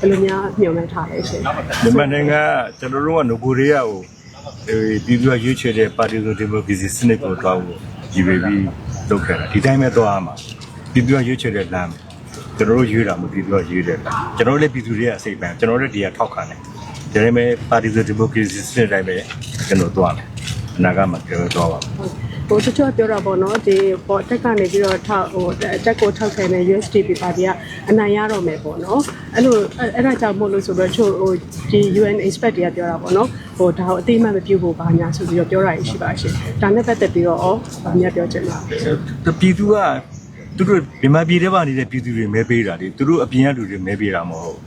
ယ်လိုများညွှန်မှန်းထားလဲရှင်မြန်မာနိုင်ငံကျွန်တော်တို့ကနိုဘိုရီးယားကိုပြည်သူ့ရွေးချယ်တဲ့ပါတီဆိုဒီမိုကရေစီစနစ်ကိုတောင်းဖို့ရည်ရွယ်ပြီးလုပ်ခဲ့တာဒီတိုင်းပဲသွားမှာပြည်သူ့ရွေးချယ်တဲ့လမ်းကျွန်တော်တို့ရွေးတာမပြည်သူ့ရွေးတဲ့လမ်းကျွန်တော်တို့လည်းပြည်သူတွေရဲ့အစိတ်ပိုင်းကျွန်တော်တို့ဒီကထောက်ခံတယ်ဒါပေမဲ့ပါတီဆိုဒီမိုကရေစီစနစ်တိုင်းပဲကျွန်တော်သွားမယ်အနာဂတ်မှာကျွန်တော်သွားပါဟိုတချို့ပြောတာပေါ့နော်ဒီပေါ်တက်ကနေပြီးတော့တက်ကိုထောက်ခံတဲ့ USDP ပါတီကအနိုင်ရတော့မယ်ပေါ့နော်အဲ့ဒါကြောင့်မို့လို့ဆိုတော့ချို့ဟိုဒီ UN expert တွေကပြောတာပေါ့နော်ဟိုဒါကိုအသိမှတ်မပြုဖို့ဘာညာဆိုပြီးတော့ပြောတာရှိပါရှင်ဒါနဲ့ပတ်သက်ပြီးတော့ဗာများပြောချင်တာပြည်သူကသူတို့မြန်မာပြည်ထဲမှာနေတဲ့ပြည်သူတွေမဲပေးတာလေသူတို့အပြင်ကလူတွေမဲပေးတာမဟုတ်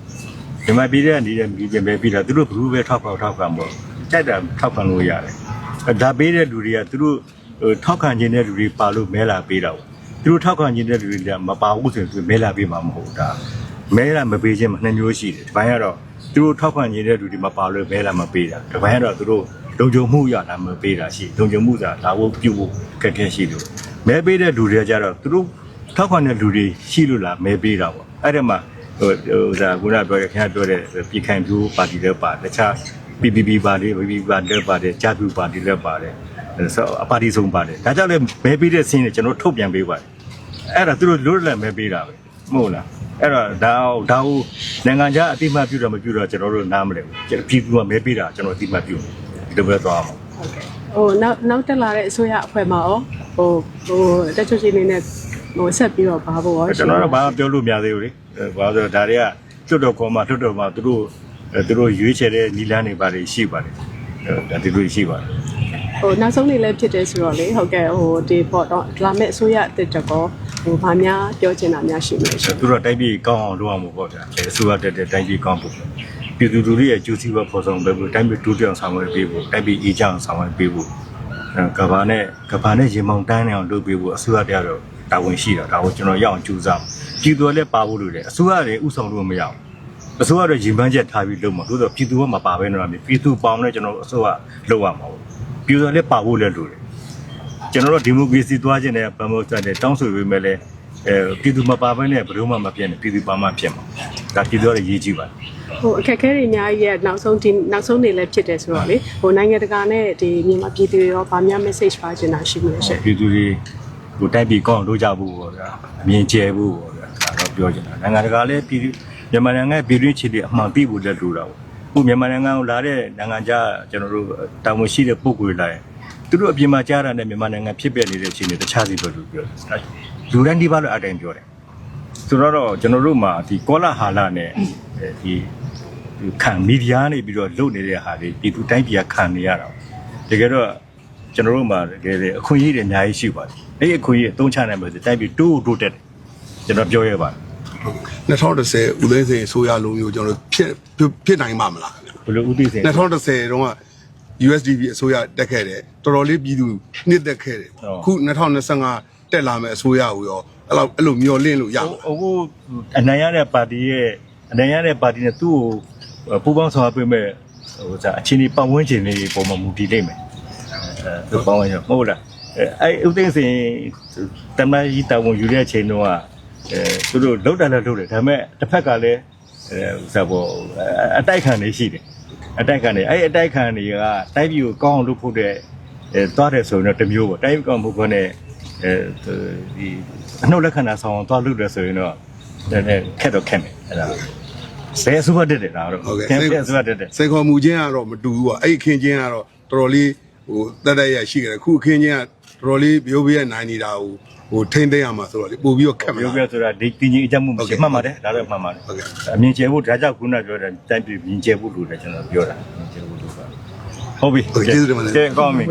မြန်မာပြည်ထဲနေတဲ့ပြည်သူမဲပေးတာသူတို့ဘယ်လိုပဲထောက်ခံမဟုတ်ကြိုက်တာထောက်ခံလို့ရတယ်ဒါပေးတဲ့လူတွေကသူတို့ထောက်ခံခြင်းတဲ့လူတွေပါလို့မဲလာပေးတာပေါ့သူတို့ထောက်ခံခြင်းတဲ့လူတွေကမပါဘူးဆိုရင်မဲလာပေးမှာမဟုတ်တာမဲလာမပေးခြင်းနှစ်မျိုးရှိတယ်ဒီပိုင်းကတော့သူတို့ထောက်ခံခြင်းတဲ့လူတွေမပါလို့မဲလာမပေးတာဒီပိုင်းကတော့သူတို့လုံခြုံမှုရတာမပေးတာရှိလုံခြုံမှုသာဒါဖို့ပြုဖို့ခက်ခဲရှိလို့မဲပေးတဲ့လူတွေကြတော့သူတို့ထောက်ခံတဲ့လူတွေရှိလို့လားမဲပေးတာပေါ့အဲ့ဒီမှာဟိုဒါခုနပြောရခင်ဗျားပြောတဲ့ပြည်ခိုင်ဖြိုးပါတီတွေပါတခြား PPP ပါတီ PPP ပါတီတွေပါတယ်ဂျာတူပါတီတွေပါတယ်အပါတီဆုံးပါတယ်ဒါကြောင့်လည်းမဲပေးတဲ့ဆင်းတွေကျွန်တော်ထုတ်ပြန်ပေးပါတယ်အဲ့ဒါသူတို့လွတ်လပ်မဲပေးတာပဲမဟုတ်လားအဲ့တော့ဒါကိုနိုင်ငံခြားအတိမတ်ပြုတော့မပြုတော့ကျွန်တော်တို့နားမလဲဘူးပြည်သူကမဲပေးတာကျွန်တော်အတိမတ်ပြုတယ်ဒီလိုပဲသွားအောင်ဟိုနောက်တက်လာတဲ့အစိုးရအဖွဲ့မှာရောဟိုတက်ချုပ်ရှင်နေနဲ့ဟိုဆက်ပြီးတော့ဘာဖို့ရောကျွန်တော်တို့ဘာပြောလို့မရသေးဘူးလေဘာလို့ဆိုတော့ဒါတွေကလွတ်တော်ခေါ်မှလွတ်တော်မှာသူတို့ရွေးချယ်တဲ့နီလန်းတွေပါတယ်ရှိပါတယ်ဒါဒီလိုရှိပါတယ်ဟိုနောက်ဆုံးနေလည်းဖြစ်တယ်ဆိုတော့လေဟုတ်ကဲ့ဟိုဒီပေါ့တော့လာမဲ့အစိုးရအစ်တက်ကောဟိုဘာများပြောချင်တာများရှိမလဲရှင်သူတို့တိုင်းပြည်ကောင်းအောင်လုပ်အောင်ပေါ့ဗျာအစိုးရတက်တဲ့တိုင်းပြည်ကောင်းဖို့ပြည်သူတွေရဲ့ကျိုးစီးပွားဖော်ဆောင်ပေးဖို့တိုင်းပြည်တိုးတက်အောင်ဆောင်ရွက်ပေးဖို့တိုင်းပြည်အေးချမ်းအောင်ဆောင်ရွက်ပေးဖို့ကဘာနဲ့ရေမောင်တန်းနေအောင်လုပ်ပေးဖို့အစိုးရတရားတော့တာဝန်ရှိတာဒါကိုကျွန်တော်ရအောင်ကြိုးစားပြည်သူလည်းပါဖို့လိုတယ်အစိုးရလည်းဥဆောင်လို့မရအောင်အစိုးရတော့ရင်ပန်းချက်ထားပြီးလုပ်မှာသို့တော့ပြည်သူကမပါဘဲတော့ပြည်သူပေါင်းနဲ့ကျွန်တော်အစိုးရလုပ်ရမှာပေါ့ပြည်သူလည်းပါဖို့လည်းလိုတယ်ကျွန်တော်တို့ဒီမိုကရေစီသွားခြင်းနဲ့ဗမိုစတဲ့တောင်းဆိုပေးမဲ့လဲပြည်သူမပါဘဲနဲ့ဘယ်လိုမှမဖြစ်နဲ့ပြည်သူပါမှဖြစ်မှာဒါပြည်သူရဲ့ရေးကြည့်ပါဟိုအခက်အခဲတွေအများကြီးရဲ့နောက်ဆုံးနေလည်းဖြစ်တယ်ဆိုတော့လေဟိုနိုင်ငံတကာနဲ့ဒီမြန်မာပြည်သူရောဗာများ message ပါချင်တာရှိမလဲရှင်ပြည်သူတွေဟိုတိုက်ပြည်ကောင်းလို့ကြဖို့ပေါ့ဗျာအမြင်ကျယ်ဖို့ပေါ့ဗျာဒါတော့ပြောချင်တာနိုင်ငံတကာလည်းပြည်မြန်မာနိုင်ငံပြည်တွင်းခြေတွေအမှန်သိဖို့လက်လိုတာပေါ့ခုမြန်မာနိုင်ငံကိုလာတဲ့နိုင်ငံခြားကျွန်တော်တို့တာဝန်ရှိတဲ့ပုဂ္ဂိုလ်တွေလာရင်သူတို့အပြင်မှာကြားတာနဲ့မြန်မာနိုင်ငံဖြစ်ပျက်နေတဲ့အခြေအနေတခြားစီပဲလို့ပြောတယ်လူတိုင်းဒီပါလို့အတိုင်းပြောတယ်ဆိုတော့ကျွန်တော်တို့မှာဒီကောလာဟာလနဲ့ဒီခံမီဒီယာနေပြီးတော့လုပ်နေတဲ့ဟာတွေပြည်သူတိုင်းပြည်ခံနေရတာတကယ်တော့ကျွန်တော်တို့မှာတကယ်အခွင့်အရေးတွေအများကြီးရှိပါတယ်အဲ့ဒီအခွင့်အရေးအသုံးချနိုင်မယ်ဆိုတိုင်းပြည်တိုးတက်တယ်ကျွန်တော်ပြောရပါတယ်2010ဦးသိန်းစိန်အစိုးရလုံးမျိုးကျွန်တော်ဖြစ်နိုင်မှာမလားဘယ်လိုဦးသိန်းစိန်2010တုန်းက USDP အစိုးရတက်ခဲ့တယ်တော်တော်လေးပြည်သူနှစ်သက်ခဲ့တယ်ခု2025တက်လာမယ့်အစိုးရကိုရောအဲ့လိုမျောလင့်လို့ရမှာအခုအနိုင်ရတဲ့ပါတီနဲ့သူ့ကိုပူးပေါင်းဆောင်ရွက်ပေးမဲ့ဟိုအခြေအနေပတ်ဝန်းကျင်လေးပုံမှန်မူတည်နေမယ်သူပေါင်းရမဟုတ်လားအဲ့ဦးသိန်းစိန်တမန်ကြီးတာဝန်ယူတဲ့အချိန်တုန်းကသူတို့လောက်တယ်ဒါပေမဲ့တစ်ဖက်ကလည်းအတိုက်ခံနေရှိတယ်အတိုက်ခံနေအဲ့အတိုက်ခံတွေကတိုက်ပြည်ကိုကောင်းအောင်လုပ်ဖို့တဲ့သွားတယ်ဆိုရင်တော့တမျိုးပေါ့တိုက်ကောင်းဖို့ကနဲ့ဒီအနှုတ်လက္ခဏာဆောင်သွားလုပ်တယ်ဆိုရင်တော့ခက်တော့ခက်မယ်အဲ့ဒါဆဲဆူတ်တယ်ဒါတော့ဆဲဆူတ်တယ်စိတ်ခေါ်မှုချင်းကတော့မတူဘူးပေါ့အဲ့ခင်းချင်းကတော့တော်တော်လေးဟိုတက်ရရှိကြတယ်ခုခင်းချင်းကတော်တော်လေးဘိုးဘေးရဲ့နိုင်နေတာဟိုထိမ့်သိမ်းရမှာဆိုတော့လေပို့ပြီးတော့ခက်မှာဘိုးဘေးဆိုတာဒီတင်းကြီးအကြမ်းမှုမရှိမှတ်ပါတယ်ဒါတော့မှတ်ပါတယ်အမြင်ကျဲဖို့ဒါကြောင့်ခုနပြောတဲ့တိုင်းပြည်မြင်ကျဲဖို့လို့လည်းကျွန်တော်ပြောတာမြင်ကျဲဖို့လို့ပါဟုတ်ပြီကျေးဇူးတင်ပါတယ်ကောင်းပြီ